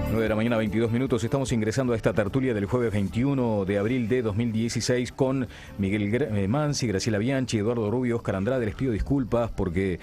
9 de la mañana, 22 minutos. Estamos ingresando a esta tertulia del jueves 21 de abril de 2016 con Miguel Mansi, Graciela Bianchi, Eduardo Rubio, Óscar Andrade. Les pido disculpas porque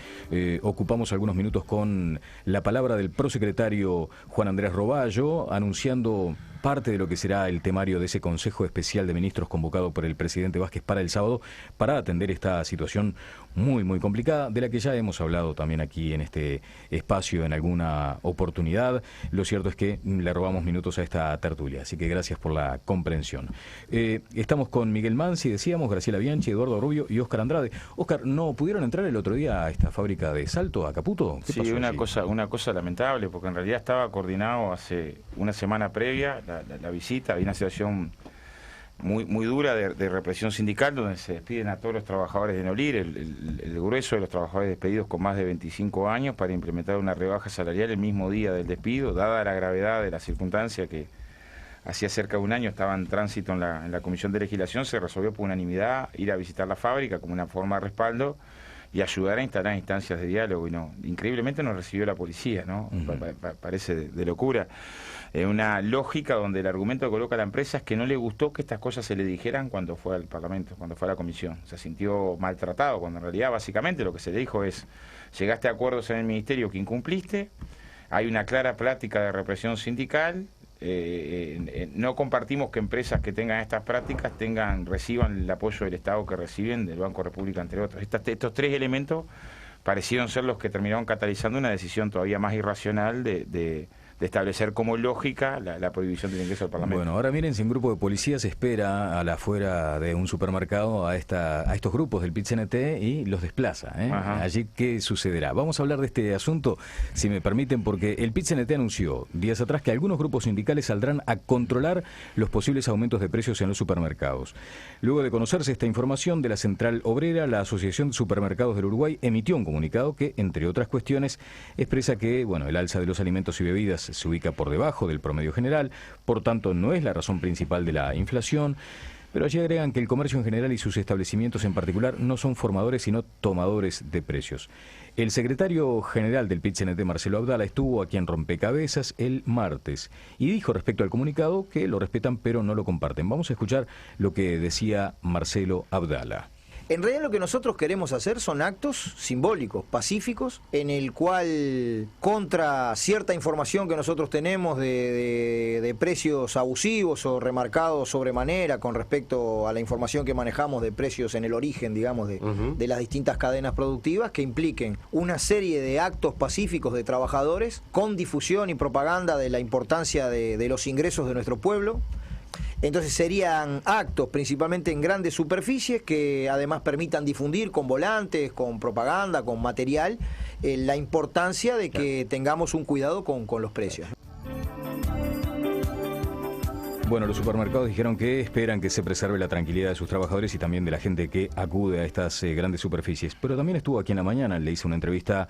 ocupamos algunos minutos con la palabra del prosecretario Juan Andrés Roballo, anunciando parte de lo que será el temario de ese Consejo Especial de Ministros convocado por el presidente Vázquez para el sábado, para atender esta situación muy complicada, de la que ya hemos hablado también aquí en este espacio en alguna oportunidad. Lo cierto es que le robamos minutos a esta tertulia, así que gracias por la comprensión. Estamos con Miguel Mansi, decíamos, Graciela Bianchi, Eduardo Rubio y Óscar Andrade. Óscar, ¿no pudieron entrar el otro día a esta fábrica de Salto, a Caputo? Sí, una cosa lamentable, porque en realidad estaba coordinado hace una semana previa la visita. Había una situación muy dura de represión sindical, donde se despiden a todos los trabajadores de Nolir, el grueso de los trabajadores despedidos con más de 25 años, para implementar una rebaja salarial el mismo día del despido, dada la gravedad de la circunstancia que hacía cerca de un año estaba en tránsito en la Comisión de Legislación. Se resolvió por unanimidad ir a visitar la fábrica como una forma de respaldo y ayudar a instalar instancias de diálogo. Y no, increíblemente nos recibió la policía, ¿no? Parece de locura. Una lógica donde el argumento que coloca la empresa es que no le gustó que estas cosas se le dijeran cuando fue al Parlamento, cuando fue a la Comisión. Se sintió maltratado, cuando en realidad básicamente lo que se le dijo es: llegaste a acuerdos en el Ministerio que incumpliste, hay una clara práctica de represión sindical, no compartimos que empresas que tengan estas prácticas reciban el apoyo del Estado que reciben, del Banco República, entre otros. Estos tres elementos parecieron ser los que terminaron catalizando una decisión todavía más irracional de establecer como lógica la prohibición del ingreso al Parlamento. Bueno, ahora miren, si un grupo de policías espera a la afuera de un supermercado a estos grupos del PIT-CNT y los desplaza, ¿eh? Allí, ¿qué sucederá? Vamos a hablar de este asunto, si me permiten, porque el PIT-CNT anunció días atrás que algunos grupos sindicales saldrán a controlar los posibles aumentos de precios en los supermercados. Luego de conocerse esta información de la Central Obrera, la Asociación de Supermercados del Uruguay emitió un comunicado que, entre otras cuestiones, expresa que el alza de los alimentos y bebidas se ubica por debajo del promedio general, por tanto no es la razón principal de la inflación, pero allí agregan que el comercio en general y sus establecimientos en particular no son formadores sino tomadores de precios. El secretario general del PIT-CNT, Marcelo Abdala, estuvo aquí en Rompecabezas el martes y dijo respecto al comunicado que lo respetan pero no lo comparten. Vamos a escuchar lo que decía Marcelo Abdala. En realidad lo que nosotros queremos hacer son actos simbólicos, pacíficos, en el cual, contra cierta información que nosotros tenemos de precios abusivos o remarcados sobremanera con respecto a la información que manejamos de precios en el origen, digamos, de las distintas cadenas productivas, que impliquen una serie de actos pacíficos de trabajadores con difusión y propaganda de la importancia de los ingresos de nuestro pueblo. Entonces serían actos principalmente en grandes superficies que además permitan difundir con volantes, con propaganda, con material, la importancia de que tengamos un cuidado con los precios. Bueno, los supermercados dijeron que esperan que se preserve la tranquilidad de sus trabajadores y también de la gente que acude a estas grandes superficies. Pero también estuvo aquí en la mañana, le hice una entrevista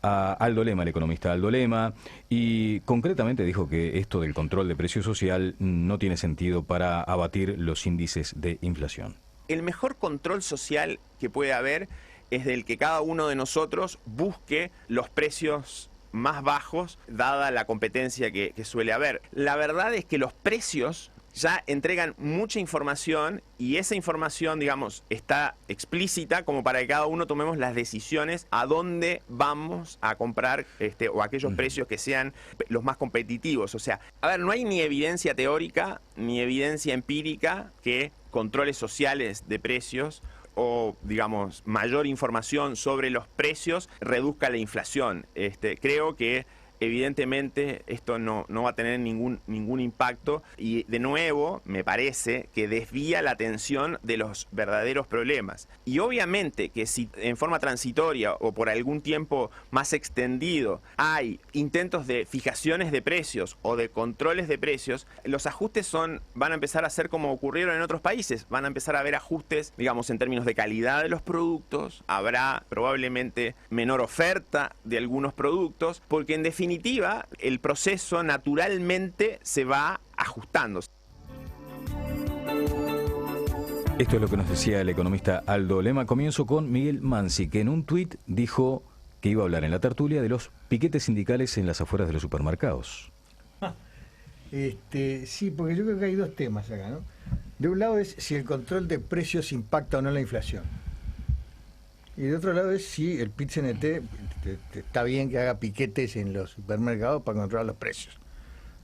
a Aldo Lema, el economista Aldo Lema, y concretamente dijo que esto del control de precio social no tiene sentido para abatir los índices de inflación. El mejor control social que puede haber es del que cada uno de nosotros busque los precios más bajos, dada la competencia que suele haber. La verdad es que los precios ya entregan mucha información y esa información, digamos, está explícita como para que cada uno tomemos las decisiones a dónde vamos a comprar o aquellos precios que sean los más competitivos. O sea, a ver, no hay ni evidencia teórica ni evidencia empírica que controles sociales de precios o, digamos, mayor información sobre los precios reduzca la inflación. Creo que evidentemente esto no va a tener ningún impacto y, de nuevo, me parece que desvía la atención de los verdaderos problemas. Y obviamente que si en forma transitoria o por algún tiempo más extendido hay intentos de fijaciones de precios o de controles de precios, los ajustes van a empezar a ser como ocurrieron en otros países. Van a empezar a haber ajustes, digamos, en términos de calidad de los productos. Habrá probablemente menor oferta de algunos productos, porque en definitiva el proceso naturalmente se va ajustando. Esto es lo que nos decía el economista Aldo Lema. Comienzo con Miguel Mansi, que en un tuit dijo que iba a hablar en la tertulia de los piquetes sindicales en las afueras de los supermercados. Sí, porque yo creo que hay dos temas acá, ¿no? De un lado es si el control de precios impacta o no la inflación. Y de otro lado es si el PIT-CNT está bien que haga piquetes en los supermercados para controlar los precios,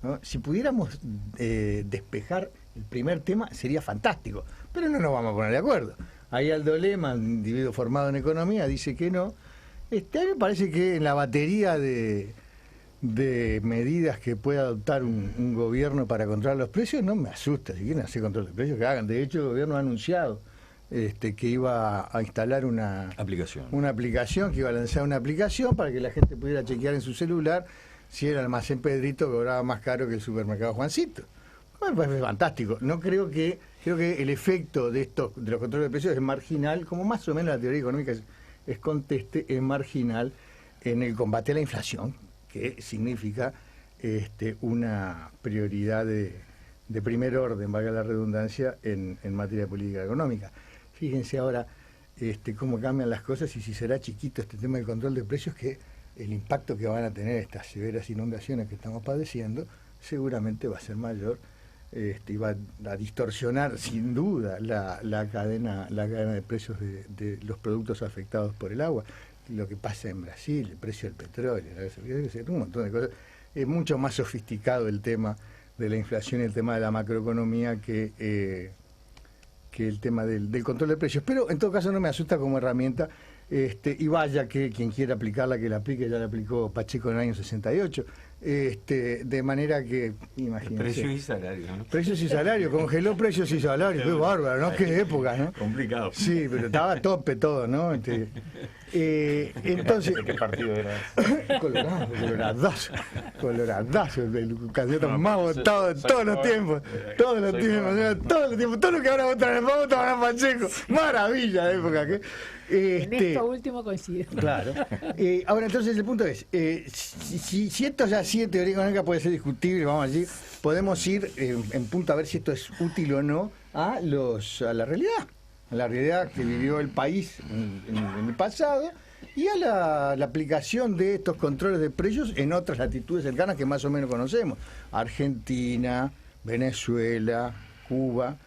¿no? Si pudiéramos despejar el primer tema sería fantástico, pero no nos vamos a poner de acuerdo. Ahí Aldo Lema, un individuo formado en economía, dice que no. A mí me parece que en la batería de medidas que pueda adoptar un gobierno para controlar los precios, no me asusta. Si quieren hacer control de precios, que hagan. De hecho, el gobierno ha anunciado que iba a instalar una aplicación, que iba a lanzar una aplicación para que la gente pudiera chequear en su celular si el almacén Pedrito cobraba más caro que el supermercado Juancito. Me parece fantástico. Creo que el efecto de los controles de precios es marginal, como más o menos la teoría económica es conteste, es marginal en el combate a la inflación, que significa una prioridad de primer orden, valga la redundancia, en materia de política económica. Fíjense ahora cómo cambian las cosas y si será chiquito este tema del control de precios, que el impacto que van a tener estas severas inundaciones que estamos padeciendo seguramente va a ser mayor, y va a distorsionar sin duda la cadena de precios de los productos afectados por el agua. Lo que pasa en Brasil, el precio del petróleo, un montón de cosas. Es mucho más sofisticado el tema de la inflación y el tema de la macroeconomía que el tema del control de precios. Pero en todo caso no me asusta como herramienta, y vaya que quien quiera aplicarla, que la aplique. Ya la aplicó Pacheco en el año 68. De manera que, imagínense. Precios y salarios, ¿no? Precios y salarios, congeló precios y salarios, qué bárbaro, ¿no? Qué época, ¿no? Complicado. Sí, pero estaba a tope todo, ¿no? Entonces. ¿Qué partido era ese? Coloradazo, el candidato más votado de todos los tiempos. Todos los tiempos, todo lo que ahora votan en el voto van a Pacheco. Maravilla de época, ¿qué? En esto último coincide. Claro. Ahora, entonces, el punto es, si esto ya sí en teoría económica puede ser discutible, vamos allí, podemos ir en punto a ver si esto es útil o no a la realidad que vivió el país en el pasado, y a la aplicación de estos controles de precios en otras latitudes cercanas que más o menos conocemos. Argentina, Venezuela, Cuba.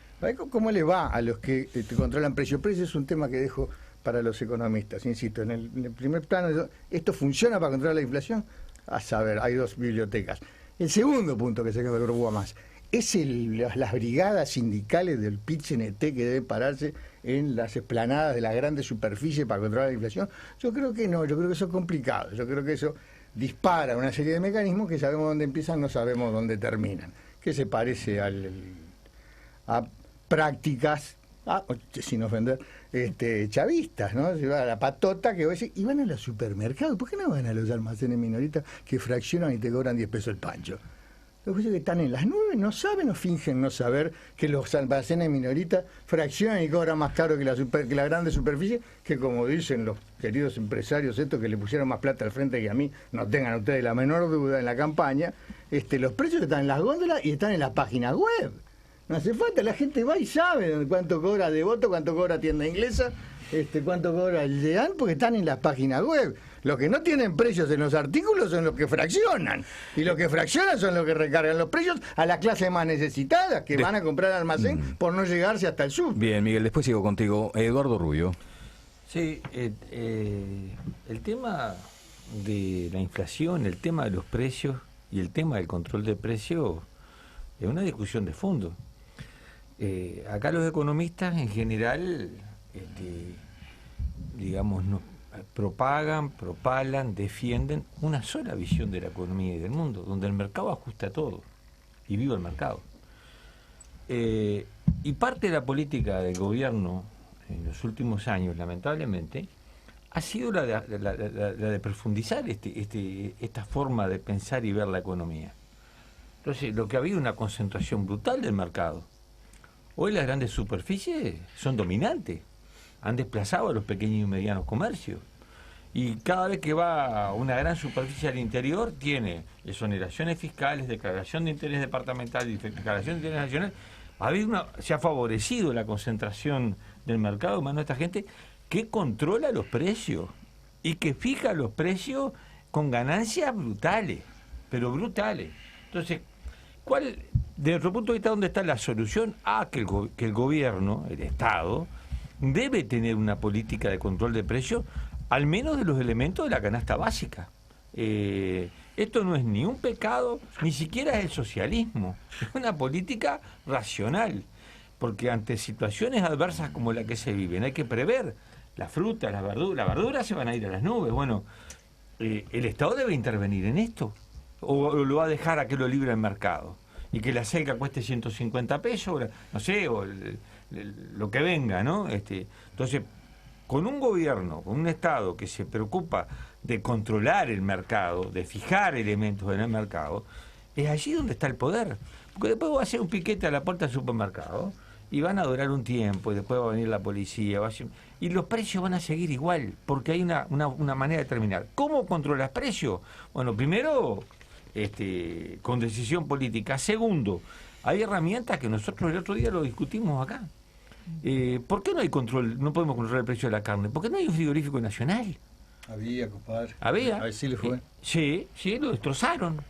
¿Cómo le va a los que controlan precios? Precios es un tema que dejo para los economistas, insisto. En el primer plano, ¿esto funciona para controlar la inflación? A saber, hay dos bibliotecas. El segundo punto que se me preocupa más es las brigadas sindicales del PIT-CNT que deben pararse en las esplanadas de las grandes superficies para controlar la inflación. Yo creo que no, yo creo que eso es complicado. Yo creo que eso dispara una serie de mecanismos que sabemos dónde empiezan, no sabemos dónde terminan. Que se parece a prácticas, sin ofender, chavistas, ¿no? Se va a la patota que vos decís, y van a los supermercados. ¿Por qué no van a los almacenes minoristas que fraccionan y te cobran 10 pesos el pancho? Los que están en las nubes no saben o fingen no saber que los almacenes minoritas fraccionan y cobran más caro que la grande superficie, que como dicen los queridos empresarios estos que le pusieron más plata al frente que a mí, no tengan ustedes la menor duda en la campaña, los precios están en las góndolas y están en la página web. No hace falta, la gente va y sabe cuánto cobra Devoto, cuánto cobra Tienda Inglesa, cuánto cobra el Leán, porque están en las páginas web. Los que no tienen precios en los artículos son los que fraccionan. Y los que fraccionan son los que recargan los precios a las clases más necesitadas, que van a comprar almacén por no llegarse hasta el sur. Bien, Miguel, después sigo contigo. Eduardo Rubio. Sí, el tema de la inflación, el tema de los precios y el tema del control de precios es una discusión de fondo. Acá los economistas en general, digamos, propalan, defienden una sola visión de la economía y del mundo, donde el mercado ajusta todo y viva el mercado. Y parte de la política del gobierno en los últimos años, lamentablemente, ha sido la de profundizar esta forma de pensar y ver la economía. Entonces, lo que ha habido una concentración brutal del mercado. Hoy las grandes superficies son dominantes, han desplazado a los pequeños y medianos comercios. Y cada vez que va una gran superficie al interior, tiene exoneraciones fiscales, declaración de interés departamental, declaración de interés nacional. Se ha favorecido la concentración del mercado, mano, esta gente que controla los precios y que fija los precios con ganancias brutales, pero brutales. Entonces, ¿Cuál, de nuestro punto de vista, dónde está la solución? Que el gobierno, el Estado, debe tener una política de control de precios, al menos de los elementos de la canasta básica. Esto no es ni un pecado, ni siquiera es el socialismo, es una política racional, porque ante situaciones adversas como la que se viven hay que prever. La fruta, las verduras se van a ir a las nubes. Bueno, el Estado debe intervenir en esto, o lo va a dejar a que lo libre el mercado, y que la selga cueste 150 pesos, no sé, o lo que venga, ¿no? Entonces, con un gobierno, con un Estado que se preocupa de controlar el mercado, de fijar elementos en el mercado, es allí donde está el poder. Porque después va a hacer un piquete a la puerta del supermercado y van a durar un tiempo, y después va a venir la policía, y los precios van a seguir igual, porque hay una manera de terminar. ¿Cómo controlas precios? Bueno, primero, con decisión política. Segundo, hay herramientas que nosotros el otro día lo discutimos acá. ¿Por qué no hay control? No podemos controlar el precio de la carne. Porque no hay un frigorífico nacional. Había, compadre. Había. A ver si le fue. Sí, lo destrozaron.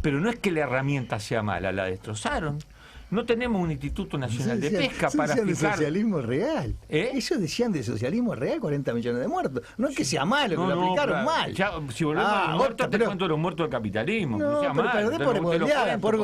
Pero no es que la herramienta sea mala, la destrozaron. No tenemos un Instituto Nacional de Pesca para fijar. Decían de socialismo real. Ellos decían de socialismo real 40 millones de muertos. No es que sea malo, que lo aplicaron mal. Ya, si volvemos a los muertos, te cuento los muertos del capitalismo. No, sea pero mal, perdés por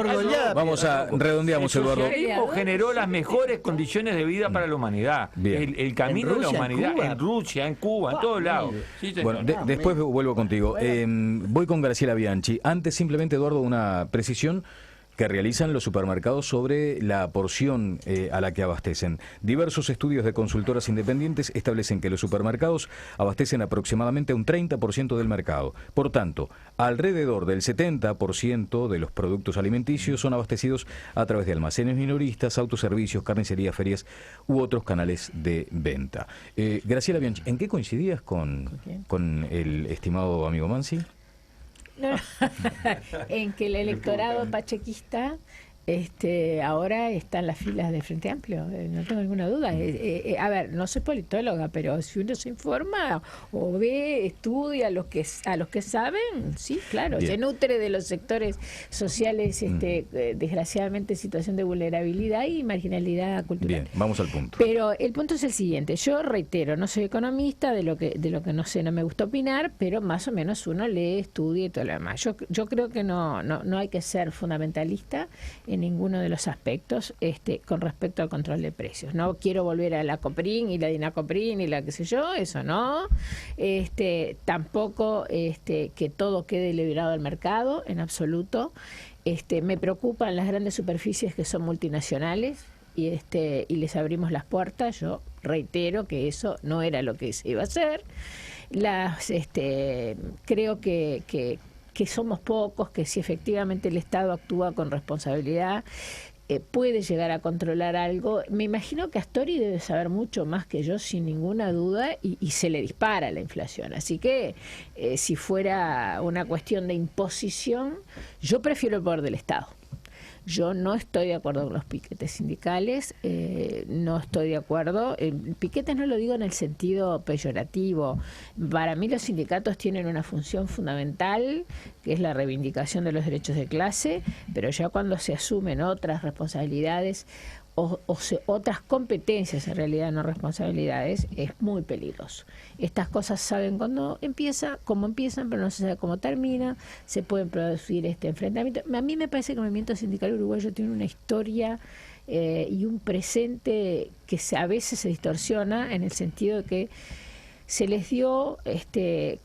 goleada. Vamos a redondeamos, Eduardo. El socialismo generó las mejores condiciones de vida para la humanidad. El camino de la humanidad en Rusia, en Cuba, en todos lados. Sí, bueno, después vuelvo contigo. Voy con Graciela Bianchi. Antes, simplemente, Eduardo, una precisión que realizan los supermercados sobre la porción a la que abastecen. Diversos estudios de consultoras independientes establecen que los supermercados abastecen aproximadamente un 30% del mercado. Por tanto, alrededor del 70% de los productos alimenticios son abastecidos a través de almacenes minoristas, autoservicios, carnicerías, ferias u otros canales de venta. Graciela Bianchi, ¿en qué coincidías con el estimado amigo Mansi? No, en que el electorado pachequista ahora está en las filas de Frente Amplio, no tengo ninguna duda. A ver, no soy politóloga, pero si uno se informa o ve, estudia a los que saben, sí, claro, Bien. Se nutre de los sectores sociales, desgraciadamente en situación de vulnerabilidad y marginalidad cultural. Bien, vamos al punto. Pero el punto es el siguiente, yo reitero, no soy economista, de lo que no sé, no me gusta opinar, pero más o menos uno lee, estudia y todo lo demás. Yo creo que no hay que ser fundamentalista en ninguno de los aspectos con respecto al control de precios. No quiero volver a la COPRIN y la DINACOPRIN y la qué sé yo, eso no. Tampoco que todo quede liberado al mercado, en absoluto. Me preocupan las grandes superficies que son multinacionales y les abrimos las puertas. Yo reitero que eso no era lo que se iba a hacer. Creo que somos pocos, que si efectivamente el Estado actúa con responsabilidad, puede llegar a controlar algo. Me imagino que Astori debe saber mucho más que yo, sin ninguna duda, y se le dispara la inflación. Así que, si fuera una cuestión de imposición, yo prefiero el poder del Estado. Yo no estoy de acuerdo con los piquetes sindicales, no estoy de acuerdo. Piquetes no lo digo en el sentido peyorativo. Para mí los sindicatos tienen una función fundamental, que es la reivindicación de los derechos de clase, pero ya cuando se asumen otras responsabilidades otras competencias, en realidad no responsabilidades, es muy peligroso. Estas cosas saben cómo empiezan, pero no se sabe cómo termina. Se pueden producir enfrentamientos. A mí me parece que el movimiento sindical uruguayo tiene una historia y un presente que a veces se distorsiona, en el sentido de que se les dio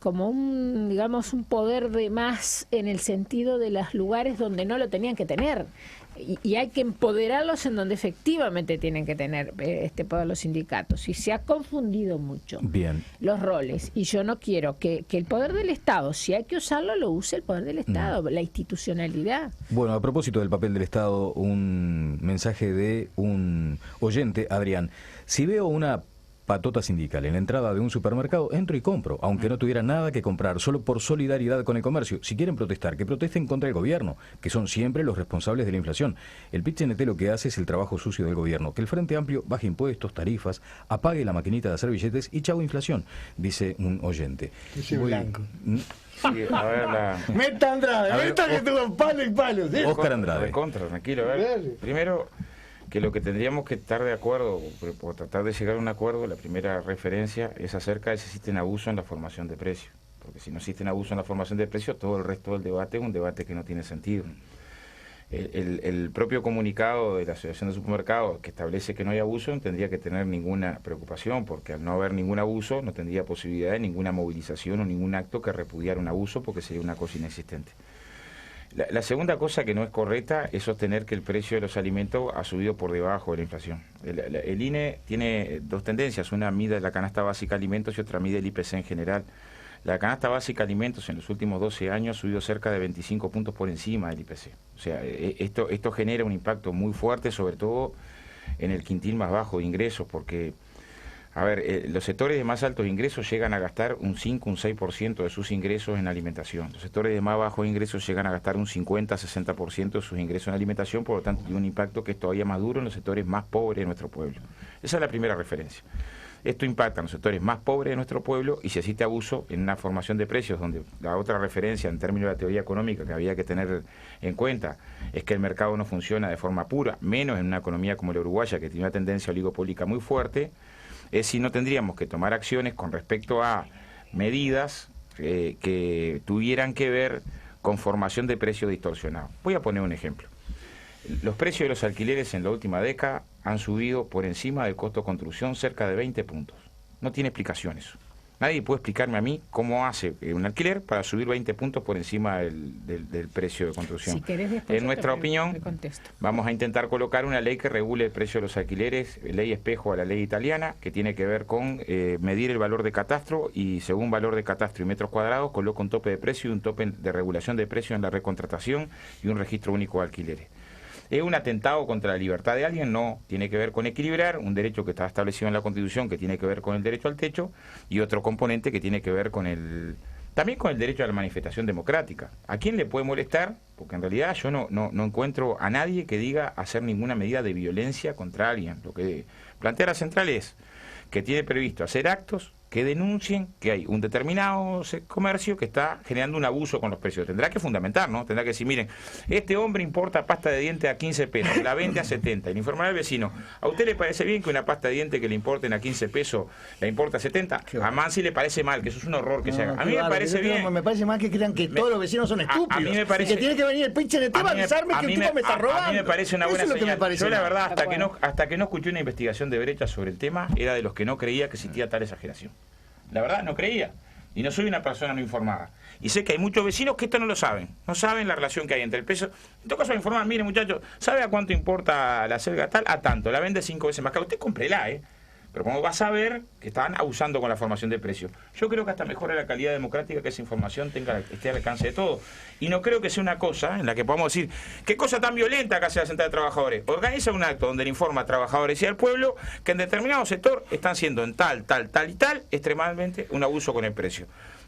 como un poder de más, en el sentido de los lugares donde no lo tenían que tener. Y hay que empoderarlos en donde efectivamente tienen que tener poder los sindicatos. Y se ha confundido mucho los roles. Y yo no quiero que el poder del Estado, si hay que usarlo, lo use el poder del Estado, la institucionalidad. Bueno, a propósito del papel del Estado, un mensaje de un oyente, Adrián. Si veo una patota sindical. En la entrada de un supermercado entro y compro, aunque no tuviera nada que comprar, solo por solidaridad con el comercio. Si quieren protestar, que protesten contra el gobierno, que son siempre los responsables de la inflación. El PIT-CNT lo que hace es el trabajo sucio del gobierno, que el Frente Amplio baje impuestos, tarifas, apague la maquinita de hacer billetes y chau inflación, dice un oyente. Dice Blanco. Sí, a ver, Meta Andrade, meta que tuvo palo y palo. ¿Sí? Oscar Andrade. Contra, tranquilo. A ver, primero, que lo que tendríamos que estar de acuerdo, o tratar de llegar a un acuerdo, la primera referencia es acerca de si existen abusos en la formación de precios. Porque si no existen abusos en la formación de precios, todo el resto del debate es un debate que no tiene sentido. El propio comunicado de la Asociación de Supermercados, que establece que no hay abuso, no tendría que tener ninguna preocupación, porque al no haber ningún abuso, no tendría posibilidad de ninguna movilización o ningún acto que repudiara un abuso, porque sería una cosa inexistente. La segunda cosa que no es correcta es sostener que el precio de los alimentos ha subido por debajo de la inflación. El INE tiene dos tendencias, una mide la canasta básica de alimentos y otra mide el IPC en general. La canasta básica de alimentos en los últimos 12 años ha subido cerca de 25 puntos por encima del IPC. O sea, esto genera un impacto muy fuerte, sobre todo en el quintil más bajo de ingresos, porque, a ver, los sectores de más altos ingresos llegan a gastar un 5, un 6% de sus ingresos en alimentación. Los sectores de más bajos ingresos llegan a gastar un 50, 60% de sus ingresos en alimentación, por lo tanto, tiene un impacto que es todavía más duro en los sectores más pobres de nuestro pueblo. Esa es la primera referencia. Esto impacta en los sectores más pobres de nuestro pueblo y si existe abuso en una formación de precios, donde la otra referencia en términos de la teoría económica que había que tener en cuenta es que el mercado no funciona de forma pura, menos en una economía como la uruguaya, que tiene una tendencia oligopólica muy fuerte, es si no tendríamos que tomar acciones con respecto a medidas que tuvieran que ver con formación de precios distorsionados. Voy a poner un ejemplo. Los precios de los alquileres en la última década han subido por encima del costo de construcción cerca de 20 puntos. No tiene explicación eso. Nadie puede explicarme a mí cómo hace un alquiler para subir 20 puntos por encima del precio de construcción. Si querés, después en nuestra opinión, vamos a intentar colocar una ley que regule el precio de los alquileres, ley espejo a la ley italiana, que tiene que ver con medir el valor de catastro y según valor de catastro y metros cuadrados coloca un tope de precio y un tope de regulación de precio en la recontratación y un registro único de alquileres. ¿Es un atentado contra la libertad de alguien? No, tiene que ver con equilibrar un derecho que está establecido en la Constitución, que tiene que ver con el derecho al techo, y otro componente que tiene que ver con también con el derecho a la manifestación democrática. ¿A quién le puede molestar? Porque en realidad yo no encuentro a nadie que diga hacer ninguna medida de violencia contra alguien. Lo que plantea la central es que tiene previsto hacer actos que denuncien que hay un determinado comercio que está generando un abuso con los precios. Tendrá que fundamentar, ¿no? Tendrá que decir, miren, este hombre importa pasta de diente a 15 pesos, la vende a 70, y le informará al vecino, ¿a usted le parece bien que una pasta de diente que le importen a 15 pesos la importa a 70? A Mansi le parece mal, que eso es un horror que se haga. A mí me parece bien. Me parece mal que crean que todos los vecinos son estúpidos. A mí me parece que tiene que venir el pinche de tema a avisarme que el tipo me está robando. A mí me parece una buena señal. Yo la verdad, hasta que no escuché una investigación de Brecha sobre el tema, era de los que no creía que existía tal exageración. La verdad, no creía. Y no soy una persona no informada. Y sé que hay muchos vecinos que esto no lo saben. No saben la relación que hay entre el peso. En todo caso, me informan, miren muchachos, ¿sabe a cuánto importa la selga tal? A tanto. La vende 5 veces más caro. Usted cómprela, Pero como vas a ver que están abusando con la formación de precios. Yo creo que hasta mejora la calidad democrática que esa información esté al alcance de todos. Y no creo que sea una cosa en la que podamos decir, qué cosa tan violenta que hace la Central de Trabajadores. Organiza un acto donde le informa a trabajadores y al pueblo que en determinado sector están haciendo en tal y tal extremadamente un abuso con el precio.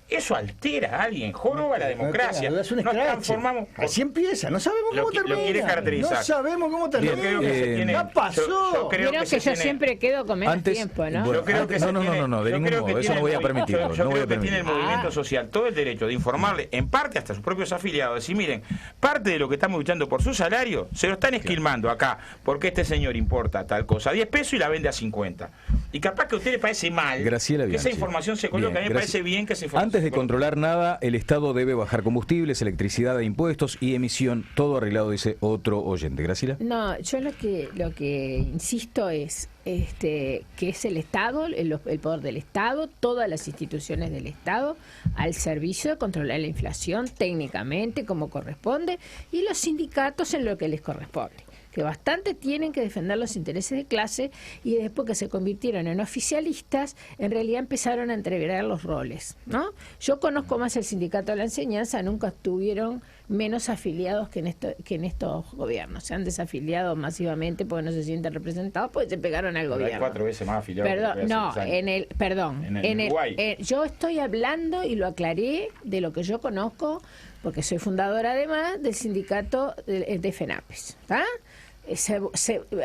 Eso altera a alguien, joroba la democracia. Nos transformamos. Así empieza, no sabemos cómo termina. Lo quiere caracterizar. No sabemos cómo termina. ¿Qué pasó? Yo creo que yo siempre quedo con menos tiempo, ¿no? Bueno, no, de ningún modo, eso no voy a permitirlo. Yo creo que tiene el movimiento social todo el derecho de informarle, en parte hasta sus propios afiliados, decir, miren, parte de lo que estamos luchando por su salario, se lo están esquilmando acá, porque este señor importa tal cosa a 10 pesos y la vende a 50. Y capaz que a usted le parece mal que esa información se coloque, a mí me parece bien que esa información. Antes de controlar nada, el Estado debe bajar combustibles, electricidad, impuestos y emisión, todo arreglado, dice otro oyente. Graciela. No, yo lo que insisto es que es el Estado, el poder del Estado, todas las instituciones del Estado al servicio de controlar la inflación técnicamente como corresponde y los sindicatos en lo que les corresponde, que bastante tienen que defender los intereses de clase, y después que se convirtieron en oficialistas, en realidad empezaron a entreverar los roles, ¿no? Yo conozco más el sindicato de la enseñanza, nunca tuvieron menos afiliados que en estos gobiernos. Se han desafiliado masivamente porque no se sienten representados, porque se pegaron al gobierno. Hay 4 veces más afiliados. En Uruguay. Yo estoy hablando, y lo aclaré, de lo que yo conozco, porque soy fundadora además del sindicato de FENAPES.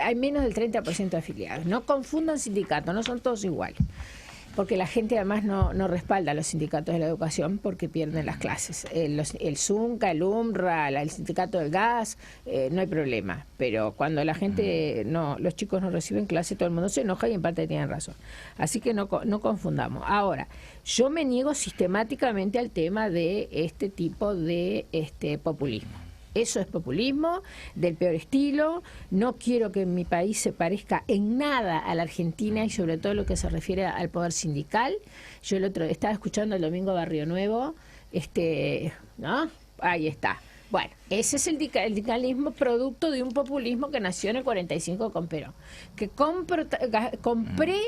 Hay menos del 30% de afiliados. No confundan sindicatos, no son todos iguales. Porque la gente además no respalda a los sindicatos de la educación porque pierden las clases. El ZUNCA, el UMRA, el sindicato del gas, no hay problema. Pero cuando la gente, los chicos no reciben clase, todo el mundo se enoja, y en parte tienen razón. Así que no confundamos. Ahora, yo me niego sistemáticamente al tema de este tipo de populismo. Eso es populismo del peor estilo. No quiero que mi país se parezca en nada a la Argentina, y sobre todo lo que se refiere al poder sindical. Yo estaba escuchando el domingo Barrio Nuevo, ¿no? Ahí está. Bueno, ese es el sindicalismo producto de un populismo que nació en el 45 con Perón. Que compré,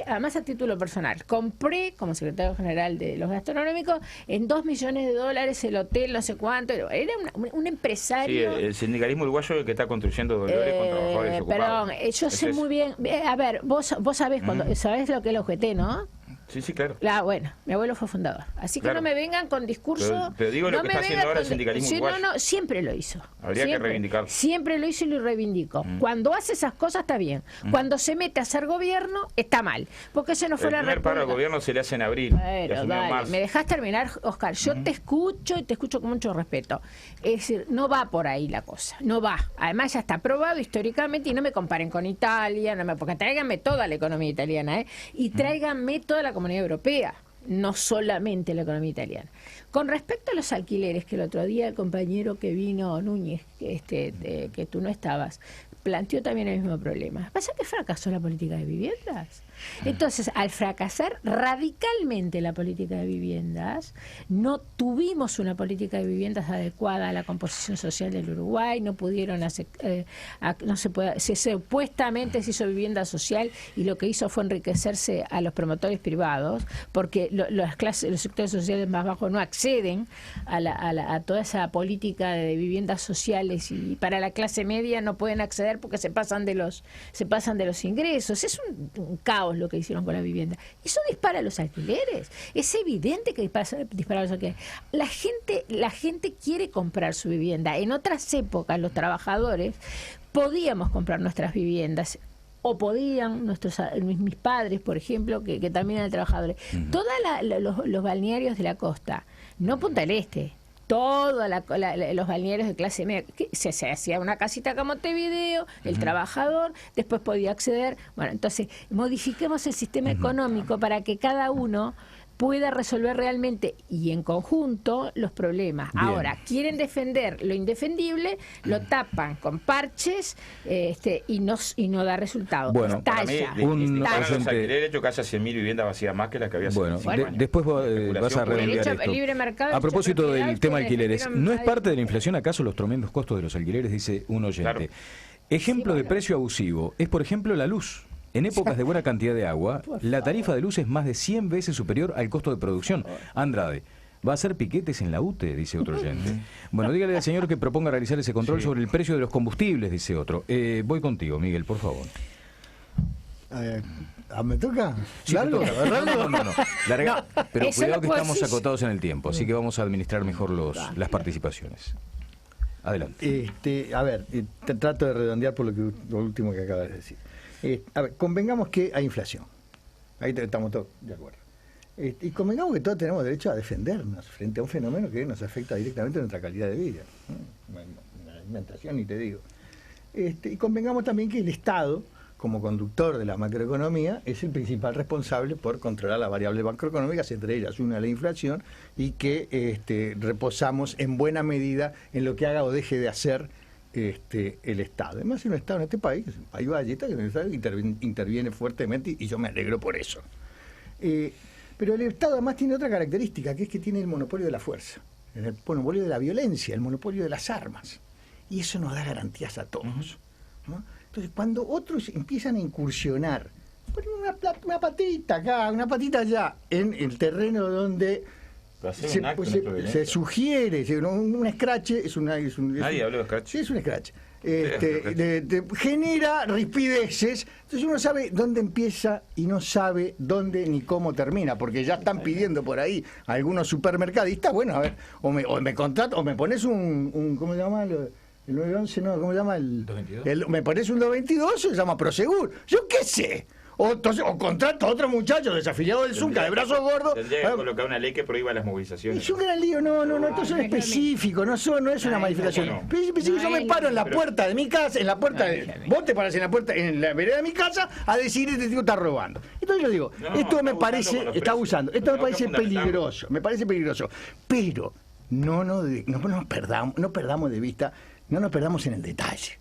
además a título personal, compré como secretario general de los gastronómicos en $2 millones el hotel, no sé cuánto. Era un empresario. Sí, el sindicalismo uruguayo es el que está construyendo dolores con trabajadores desocupados. Perdón, yo sé muy bien. A ver, vos sabés, sabés lo que es el OGT, ¿no? Sí, claro. Bueno, mi abuelo fue fundador. Así que no me vengan con discurso. Pero digo lo que está haciendo ahora el sindicalismo uruguayo. No, siempre lo hizo. Habría que reivindicarlo. Siempre lo hizo y lo reivindico. Cuando hace esas cosas está bien. Cuando se mete a hacer gobierno está mal. Porque ese no fue la república. El primer paro del gobierno se le hace en abril. ¿Me dejás terminar, Oscar? Yo te escucho, y te escucho con mucho respeto. Es decir, no va por ahí la cosa. No va. Además ya está probado históricamente, y no me comparen con Italia, porque tráiganme toda la economía italiana, y tráiganme toda la comunidad europea, no solamente la economía italiana. Con respecto a los alquileres, que el otro día el compañero que vino, Núñez, que tú no estabas, planteó también el mismo problema. ¿Pasa que fracasó la política de viviendas? Entonces, al fracasar radicalmente la política de viviendas, no tuvimos una política de viviendas adecuada a la composición social del Uruguay, no pudieron hacer, supuestamente se hizo vivienda social, y lo que hizo fue enriquecerse a los promotores privados, porque los sectores sociales más bajos no acceden a toda esa política de viviendas sociales, y para la clase media no pueden acceder porque se pasan de los ingresos. Es un caos lo que hicieron con la vivienda. Eso dispara los alquileres. Es evidente que dispara los alquileres. La gente quiere comprar su vivienda. En otras épocas los trabajadores podíamos comprar nuestras viviendas, o podían mis padres, por ejemplo, que también eran trabajadores. Todos los balnearios de la costa, no Punta del Este, todos los balnearios de clase media, se hacía una casita acá en Montevideo, el trabajador después podía acceder. Bueno, entonces modifiquemos el sistema económico para que cada uno pueda resolver realmente y en conjunto los problemas. Bien. Ahora, quieren defender lo indefendible, lo tapan con parches, y no da resultado. Bueno, para mí, los alquileres, hecho que haya 100.000 viviendas vacías más que las que había hace 5 años. Después vas a redondear esto. Libre mercado, a propósito del tema alquileres, ¿no es parte de la inflación acaso los tremendos costos de los alquileres? Dice un oyente. Claro. Ejemplo de precio abusivo es, por ejemplo, la luz. En épocas de buena cantidad de agua, la tarifa de luz es más de 100 veces superior al costo de producción. Andrade, ¿va a hacer piquetes en la UTE? Dice otro oyente. Bueno, dígale al señor que proponga realizar ese control sobre el precio de los combustibles, dice otro. Voy contigo, Miguel, por favor. ¿Me toca? Sí, no. Pero cuidado que estamos acotados en el tiempo, así que vamos a administrar mejor las participaciones. Adelante. Trato de redondear por lo último que acabas de decir. Convengamos que hay inflación. Ahí estamos todos de acuerdo. Y convengamos que todos tenemos derecho a defendernos frente a un fenómeno que nos afecta directamente a nuestra calidad de vida. La alimentación, ni te digo. Y convengamos también que el Estado, como conductor de la macroeconomía, es el principal responsable por controlar las variables macroeconómicas, entre ellas una, la inflación, y que reposamos en buena medida en lo que haga o deje de hacer el Estado. Además, es un Estado en este país, es un país valleta, que interviene fuertemente, y yo me alegro por eso. Pero el Estado además tiene otra característica, que es que tiene el monopolio de la fuerza, el monopolio de la violencia, el monopolio de las armas. Y eso nos da garantías a todos. ¿no? Entonces, cuando otros empiezan a incursionar, ponen una patita acá, una patita allá, en el terreno donde se sugiere, un scratch, nadie habló de scratch. Sí, es un scratch. Genera rispideces, entonces uno sabe dónde empieza y no sabe dónde ni cómo termina, porque ya están pidiendo por ahí algunos supermercadistas, bueno, a ver, o me contrato, o me pones un ¿cómo se llama? El 911, no, ¿cómo se llama? El 222. Me pones un 222, se llama Prosegur, yo qué sé. O contrato a otro muchacho desafiliado del Zunca de brazos gordos. Tendría que colocar una ley que prohíba las movilizaciones. Es un gran lío, no, estos son específicos, no es una manifestación. Yo me paro en la puerta de mi casa, vos te parás en la puerta, en la vereda de mi casa, a decir este tipo está robando. Entonces yo digo, esto me parece, está abusando, esto me parece peligroso, pero no nos perdamos de vista, no nos perdamos en el detalle.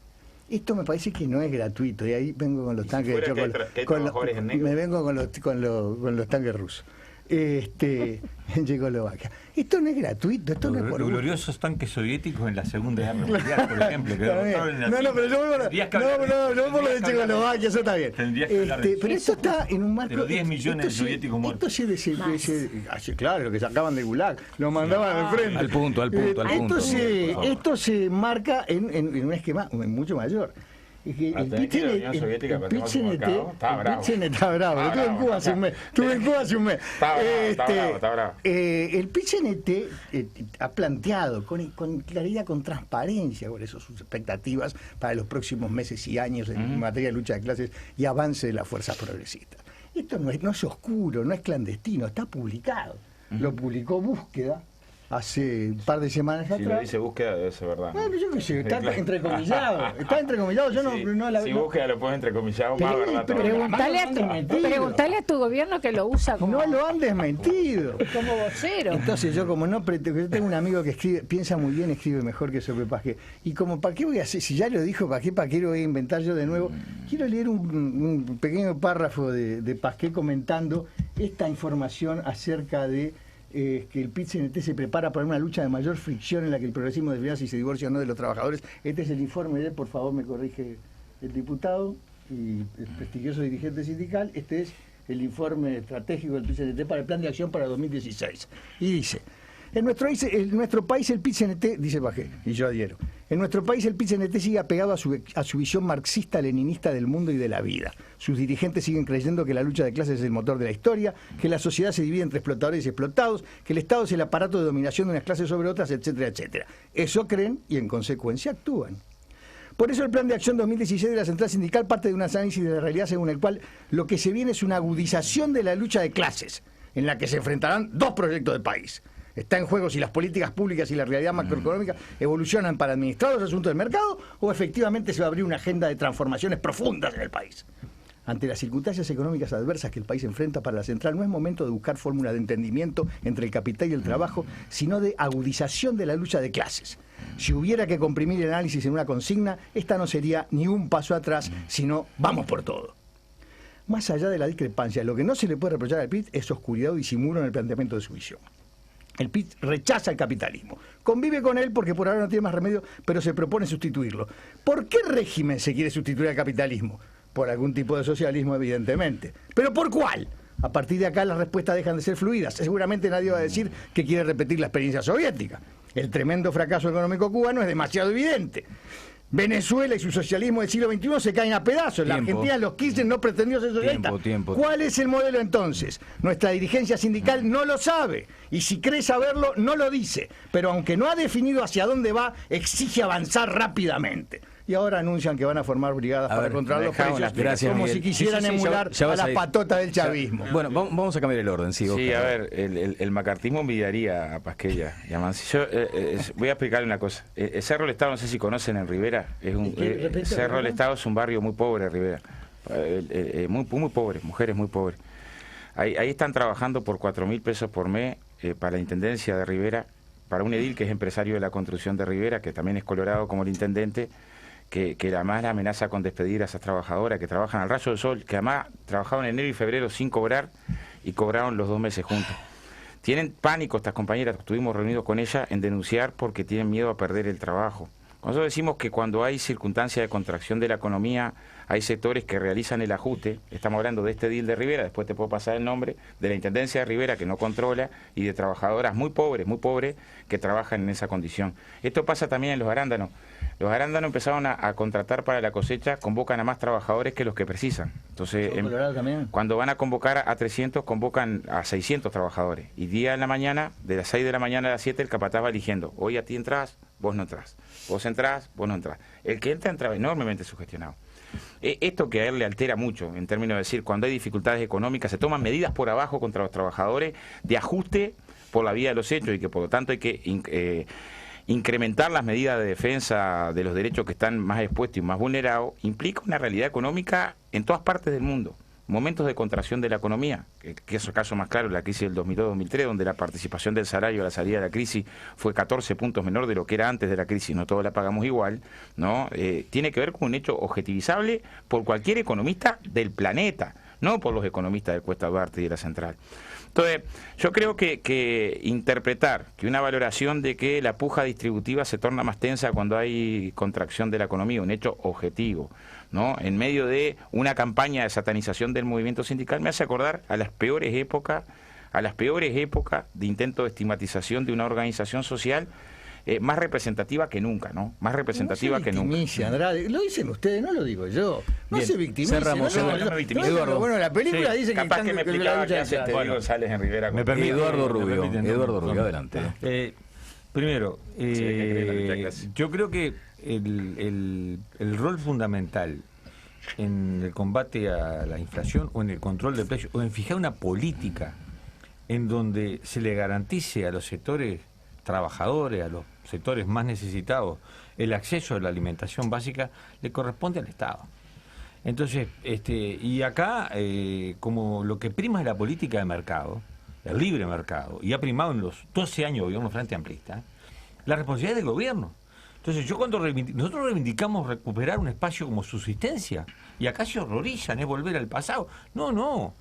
Esto me parece que no es gratuito, y ahí vengo con los tanques de chocolate. Me vengo con los tanques rusos. En Checoslovaquia. Esto no es gratuito, esto no es por los gloriosos tanques soviéticos en la Segunda Guerra Mundial, por ejemplo. Pero yo voy por lo de Checoslovaquia, eso está bien. Pero esto está en un marco. De los 10 millones de soviéticos muertos. Claro, lo que sacaban de Gulag, lo mandaban al frente. Al punto. Esto se marca en un esquema mucho mayor. Es que el PIT-CNT está bravo. Estuve en Cuba hace un mes. Está bravo. El PIT-CNT ha planteado con claridad, con transparencia, por eso sus expectativas para los próximos meses y años en materia de lucha de clases y avance de las fuerzas progresistas. Esto no es oscuro, no es clandestino, está publicado. Lo publicó Búsqueda hace un par de semanas atrás. Si lo dice Búsqueda, debe ser verdad. Bueno, yo qué sé, está entrecomillado. Yo no la si Búsqueda lo pone entrecomillado, más verdad. Preguntale a tu gobierno que lo usa como... No lo han desmentido. Como vocero. Entonces yo yo tengo un amigo que piensa muy bien, escribe mejor que sobre Pasqué. Y como, ¿para qué voy a hacer? Si ya lo dijo Pasqué, ¿para qué lo voy a inventar yo de nuevo? Quiero leer un pequeño párrafo de Pasqué comentando esta información acerca de que el PIT-CNT se prepara para una lucha de mayor fricción en la que el progresismo decidirá si se divorcia o no de los trabajadores. Este es el informe de él, por favor me corrige el diputado y el prestigioso dirigente sindical. Este es el informe estratégico del PIT-CNT para el plan de acción para 2016. Y dice: en nuestro país el PIT-CNT, dice Bajé, y yo adhiero, en nuestro país el PIT-CNT sigue apegado a su visión marxista-leninista del mundo y de la vida. Sus dirigentes siguen creyendo que la lucha de clases es el motor de la historia, que la sociedad se divide entre explotadores y explotados, que el Estado es el aparato de dominación de unas clases sobre otras, etcétera, etcétera. Eso creen y en consecuencia actúan. Por eso el plan de acción 2016 de la Central Sindical parte de un análisis de la realidad según el cual lo que se viene es una agudización de la lucha de clases, en la que se enfrentarán dos proyectos de país. Está en juego si las políticas públicas y la realidad macroeconómica evolucionan para administrar los asuntos del mercado o efectivamente se va a abrir una agenda de transformaciones profundas en el país. Ante las circunstancias económicas adversas que el país enfrenta, para la Central no es momento de buscar fórmulas de entendimiento entre el capital y el trabajo, sino de agudización de la lucha de clases. Si hubiera que comprimir el análisis en una consigna, esta no sería ni un paso atrás, sino vamos por todo. Más allá de la discrepancia, lo que no se le puede reprochar al PIT es oscuridad o disimulo en el planteamiento de su visión. El PIT rechaza el capitalismo, convive con él porque por ahora no tiene más remedio, pero se propone sustituirlo. ¿Por qué régimen se quiere sustituir al capitalismo? Por algún tipo de socialismo, evidentemente. ¿Pero por cuál? A partir de acá las respuestas dejan de ser fluidas. Seguramente nadie va a decir que quiere repetir la experiencia soviética. El tremendo fracaso económico cubano es demasiado evidente. Venezuela y su socialismo del siglo XXI se caen a pedazos. La Argentina, los Kirchner no pretendió ser socialista. ¿Cuál es el modelo entonces? Nuestra dirigencia sindical no lo sabe. Y si cree saberlo, no lo dice. Pero aunque no ha definido hacia dónde va, exige avanzar rápidamente. Y ahora anuncian que van a formar brigadas para controlar los precios, gracias, como Miguel. si quisieran emular a la patota del chavismo. Bueno, vamos a cambiar el orden. Sí, a ver, el macartismo envidiaría a Pasquella y a Mansi. Yo voy a explicarle una cosa. Cerro del Estado, no sé si conocen en Rivera, Cerro del Estado es un barrio muy pobre, Rivera. Muy pobre, mujeres muy pobres. Ahí están trabajando por 4.000 pesos por mes para la Intendencia de Rivera, para un edil que es empresario de la construcción de Rivera, que también es colorado como el intendente, que además la amenaza con despedir a esas trabajadoras que trabajan al rayo del sol, que además trabajaban en enero y febrero sin cobrar y cobraron los 2 meses juntos. Tienen pánico estas compañeras, estuvimos reunidos con ellas en denunciar porque tienen miedo a perder el trabajo, Nosotros decimos que cuando hay circunstancias de contracción de la economía, hay sectores que realizan el ajuste. Estamos hablando de este edil de Rivera, después te puedo pasar el nombre, de la Intendencia de Rivera, que no controla, y de trabajadoras muy pobres, que trabajan en esa condición. Esto pasa también en los arándanos. Los arándanos empezaron a contratar para la cosecha, convocan a más trabajadores que los que precisan. Entonces, cuando van a convocar a 300, convocan a 600 trabajadores. Y día en la mañana, de las 6 de la mañana a las 7, el capataz va eligiendo. Hoy a ti entras, vos no entrás. Vos entrás, vos no entrás. El que entra enormemente sugestionado. Esto que a él le altera mucho, en términos de decir, cuando hay dificultades económicas, se toman medidas por abajo contra los trabajadores de ajuste por la vía de los hechos, y que por lo tanto hay que incrementar las medidas de defensa de los derechos que están más expuestos y más vulnerados, implica una realidad económica en todas partes del mundo. Momentos de contracción de la economía, que es el caso más claro, la crisis del 2002-2003, donde la participación del salario a la salida de la crisis fue 14 puntos menor de lo que era antes de la crisis, no todos la pagamos igual, ¿no? Tiene que ver con un hecho objetivizable por cualquier economista del planeta, no por los economistas de Cuesta Duarte y de la Central. Entonces, yo creo que interpretar que una valoración de que la puja distributiva se torna más tensa cuando hay contracción de la economía, un hecho objetivo, ¿no? En medio de una campaña de satanización del movimiento sindical, me hace acordar a las peores épocas de intento de estigmatización de una organización social más representativa que nunca, ¿no? Más representativa que nunca. Andrade, lo dicen ustedes, no lo digo yo. No se victimice. Cerramos, Eduardo. Bueno, la película dice capaz que me explicaba qué hace González en Rivera. Me permite, Eduardo Rubio, adelante. Primero, yo creo que el rol fundamental en el combate a la inflación o en el control del precio o en fijar una política en donde se le garantice a los sectores trabajadores, a los sectores más necesitados, el acceso a la alimentación básica, le corresponde al Estado. Entonces, y acá, como lo que prima es la política de mercado, el libre mercado, y ha primado en los 12 años de gobierno Frente Amplista, la responsabilidad del gobierno. Entonces, nosotros reivindicamos recuperar un espacio como subsistencia, y acá se horrorizan, es volver al pasado. No.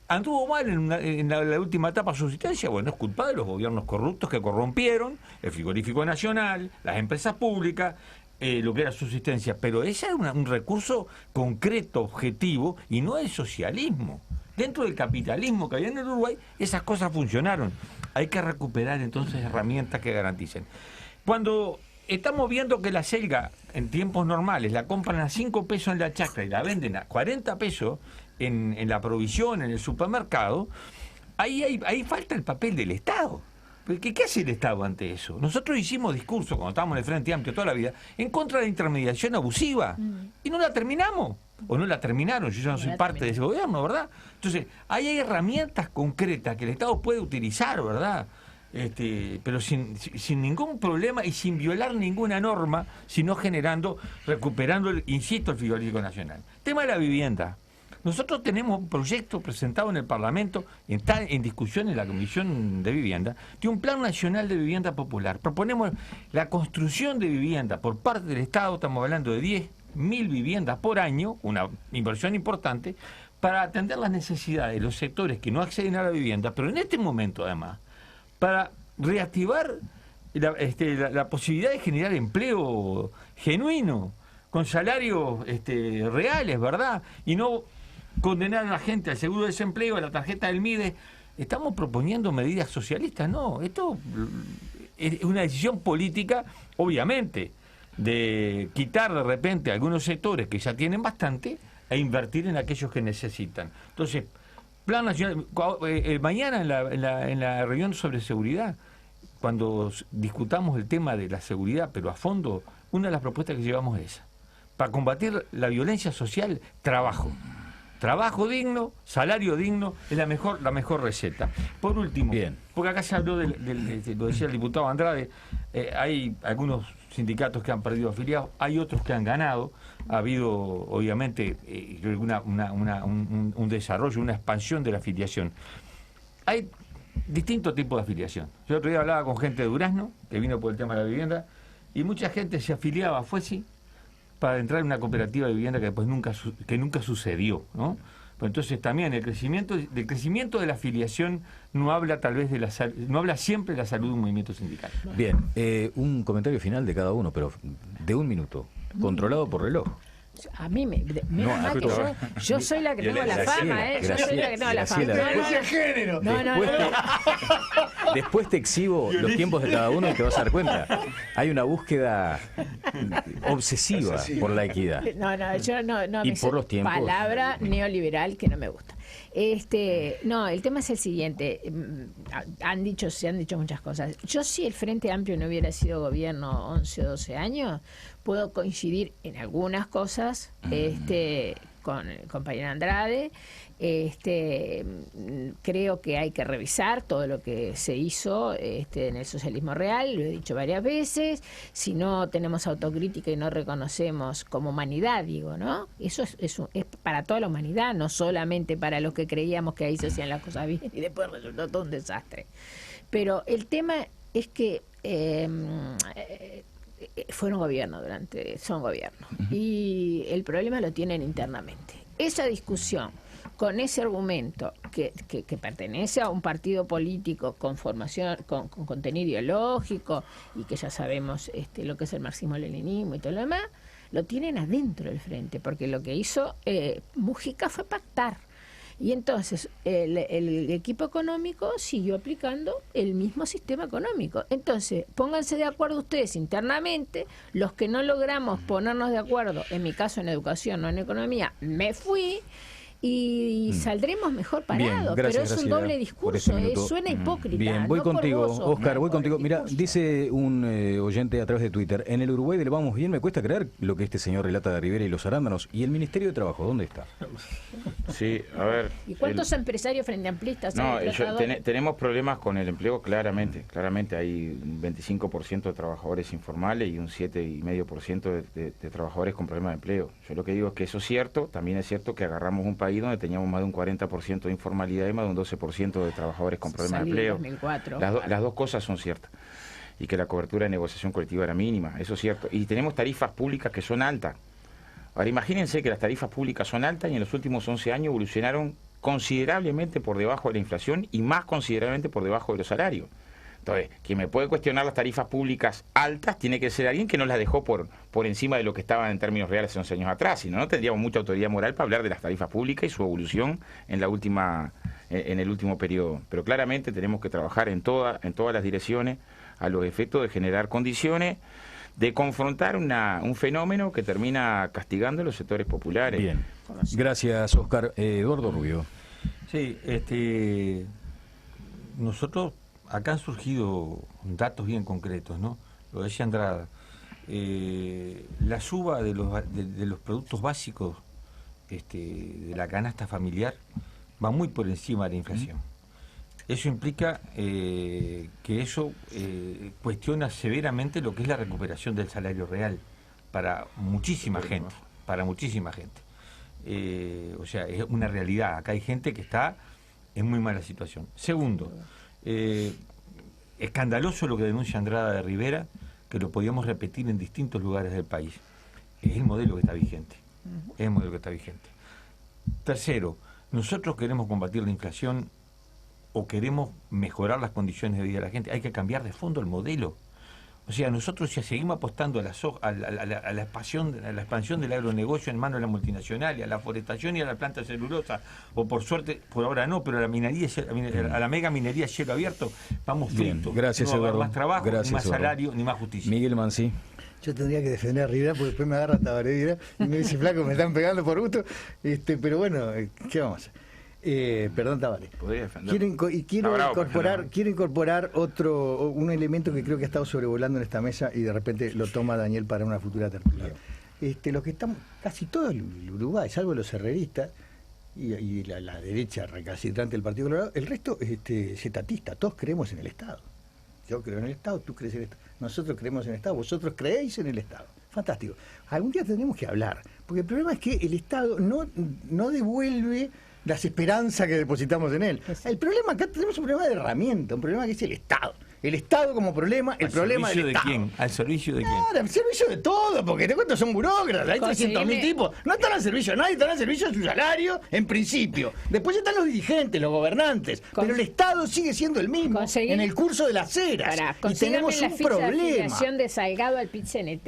Anduvo mal en la última etapa de subsistencia, bueno, es culpa de los gobiernos corruptos que corrompieron el frigorífico nacional, las empresas públicas, lo que era subsistencia, pero ese era un recurso concreto, objetivo, y no el socialismo. Dentro del capitalismo que había en el Uruguay, esas cosas funcionaron. Hay que recuperar entonces herramientas que garanticen. Cuando estamos viendo que la selga en tiempos normales la compran a 5 pesos en la chacra y la venden a 40 pesos en la provisión, en el supermercado, ahí falta el papel del Estado. ¿Qué hace el Estado ante eso? Nosotros hicimos discursos, cuando estábamos en el Frente Amplio toda la vida, en contra de la intermediación abusiva, y no la terminamos, o no la terminaron, yo ya no soy parte de ese gobierno, ¿verdad? Entonces, ahí hay herramientas concretas que el Estado puede utilizar, ¿verdad? Pero sin ningún problema y sin violar ninguna norma, sino recuperando, insisto, el frigorífico nacional. Tema de la vivienda. Nosotros tenemos un proyecto presentado en el Parlamento, está en discusión en la Comisión de Vivienda, de un Plan Nacional de Vivienda Popular. Proponemos la construcción de vivienda por parte del Estado, estamos hablando de 10.000 viviendas por año, una inversión importante, para atender las necesidades de los sectores que no acceden a la vivienda, pero en este momento además, para reactivar la posibilidad de generar empleo genuino, con salarios reales, ¿verdad? Y no condenar a la gente al seguro de desempleo, a la tarjeta del MIDE. Estamos proponiendo medidas socialistas, no. Esto es una decisión política, obviamente, de quitar de repente a algunos sectores que ya tienen bastante e invertir en aquellos que necesitan. Entonces, Plan Nacional, mañana en la reunión sobre seguridad, cuando discutamos el tema de la seguridad, pero a fondo, una de las propuestas que llevamos es esa. Para combatir la violencia social, trabajo. Trabajo digno, salario digno, es la mejor receta. Por último, porque acá se habló lo decía el diputado Andrade, hay algunos sindicatos que han perdido afiliados, hay otros que han ganado, ha habido obviamente un desarrollo, una expansión de la afiliación. Hay distintos tipos de afiliación. Yo el otro día hablaba con gente de Durazno, que vino por el tema de la vivienda, y mucha gente se afiliaba a FUESI para entrar en una cooperativa de vivienda que después nunca sucedió, ¿no? Pues entonces también del crecimiento de la afiliación no habla tal vez no habla siempre de la salud de un movimiento sindical. Bien, un comentario final de cada uno, pero de 1 minuto, controlado por reloj. A mí yo soy la que tengo la fama, ¿eh? Yo soy la que tengo la fama. Después te exhibo los tiempos de cada uno y te vas a dar cuenta. Hay una búsqueda obsesiva por la equidad. Yo no y por los tiempos. Palabra neoliberal que no me gusta. No, el tema es el siguiente. Se han dicho muchas cosas. Yo, si el Frente Amplio no hubiera sido gobierno 11 o 12 años, puedo coincidir en algunas cosas con el compañero Andrade. Creo que hay que revisar todo lo que se hizo en el socialismo real, lo he dicho varias veces. Si no tenemos autocrítica y no reconocemos como humanidad, digo, ¿no? Eso es para toda la humanidad, no solamente para los que creíamos que ahí se hacían las cosas bien y después resultó todo un desastre. Pero el tema es que fueron gobierno son gobierno, y el problema lo tienen internamente. Esa discusión con ese argumento que pertenece a un partido político con formación, con contenido ideológico, y que ya sabemos lo que es el marxismo-leninismo y todo lo demás, lo tienen adentro del frente, porque lo que hizo Mujica fue pactar. Y entonces el equipo económico siguió aplicando el mismo sistema económico. Entonces, pónganse de acuerdo ustedes internamente. Los que no logramos ponernos de acuerdo, en mi caso en educación, no en economía, me fui, y saldremos mejor parados. Pero es un doble discurso, suena hipócrita. Bien, voy contigo, Oscar, voy contigo. Mira, dice un oyente a través de Twitter: en el Uruguay del vamos bien, me cuesta creer lo que este señor relata de Rivera y los arándanos. ¿Y el Ministerio de Trabajo, dónde está? Sí, a ver. ¿Y cuántos empresarios frente amplistas? Tenemos problemas con el empleo, claramente. Claramente hay un 25% de trabajadores informales y un 7,5% de trabajadores con problemas de empleo. Yo lo que digo es que eso es cierto. También es cierto que agarramos un país donde teníamos más de un 40% de informalidad y más de un 12% de trabajadores con problemas de empleo. 2004. Las dos cosas son ciertas. Y que la cobertura de negociación colectiva era mínima, eso es cierto. Y tenemos tarifas públicas que son altas. Ahora imagínense que las tarifas públicas son altas y en los últimos 11 años evolucionaron considerablemente por debajo de la inflación y más considerablemente por debajo de los salarios. Entonces, quien me puede cuestionar las tarifas públicas altas tiene que ser alguien que no las dejó por encima de lo que estaban en términos reales hace 11 años atrás, sino no tendríamos mucha autoridad moral para hablar de las tarifas públicas y su evolución en el último periodo. Pero claramente tenemos que trabajar en todas las direcciones a los efectos de generar condiciones de confrontar un fenómeno que termina castigando a los sectores populares. Bien, gracias, Oscar. Eduardo Rubio. Sí, nosotros acá han surgido datos bien concretos, ¿no? Lo decía Andrada, la suba de los productos básicos de la canasta familiar va muy por encima de la inflación. Eso implica que eso cuestiona severamente lo que es la recuperación del salario real para muchísima gente, o sea, es una realidad. Acá hay gente que está en muy mala situación. Segundo, escandaloso lo que denuncia Andrada de Rivera, que lo podíamos repetir en distintos lugares del país. Es el modelo que está vigente. Tercero, nosotros queremos combatir la inflación o queremos mejorar las condiciones de vida de la gente. Hay que cambiar de fondo el modelo. O sea, nosotros ya seguimos apostando a la expansión del agronegocio en manos de la multinacional, a la forestación y a la planta celulosa, o por suerte, por ahora no, pero a la mega minería a cielo abierto, vamos fritos. Gracias, no va a haber Eduardo. más trabajo, Gracias, ni más Eduardo. salario, ni más justicia. Miguel Mansi. Yo tendría que defender a Rivera porque después me agarra Tabaré y me dice: flaco, me están pegando por gusto. Pero bueno, ¿qué vamos a hacer? Perdón, Tabaré. Quiero incorporar un elemento que creo que ha estado sobrevolando en esta mesa y de repente lo toma Daniel para una futura tertulia. Los que estamos, casi todo el Uruguay, salvo los herreristas y la derecha recalcitrante del Partido Colorado, el resto es etatista. Todos creemos en el Estado. Yo creo en el Estado, tú crees en el Estado. Nosotros creemos en el Estado, vosotros creéis en el Estado. Fantástico. Algún día tendremos que hablar, porque el problema es que el Estado no devuelve las esperanzas que depositamos en él. El problema acá tenemos un problema de herramienta, un problema que es el Estado. el Estado como problema, el problema del Estado. ¿Al servicio de quién? ¿Al servicio de quién? Claro, al servicio de todo, porque te cuento, son burócratas, hay 300.000 tipos, no están al servicio de nadie, están al servicio de su salario, en principio. Después están los dirigentes, los gobernantes, pero el Estado sigue siendo el mismo en el curso de las eras. Y tenemos un problema. De Salgado al PIT-CNT,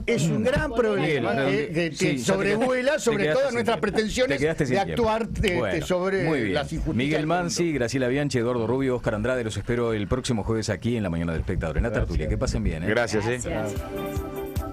es un gran problema que sobrevuela sobre todas nuestras pretensiones de actuar sobre las injusticias. Miguel Mansi, Graciela Bianchi, Eduardo Rubio, Oscar Andrade, los espero el próximo jueves aquí en La Mañana del Espectador, en la tertulia. Que pasen bien. Gracias. Gracias.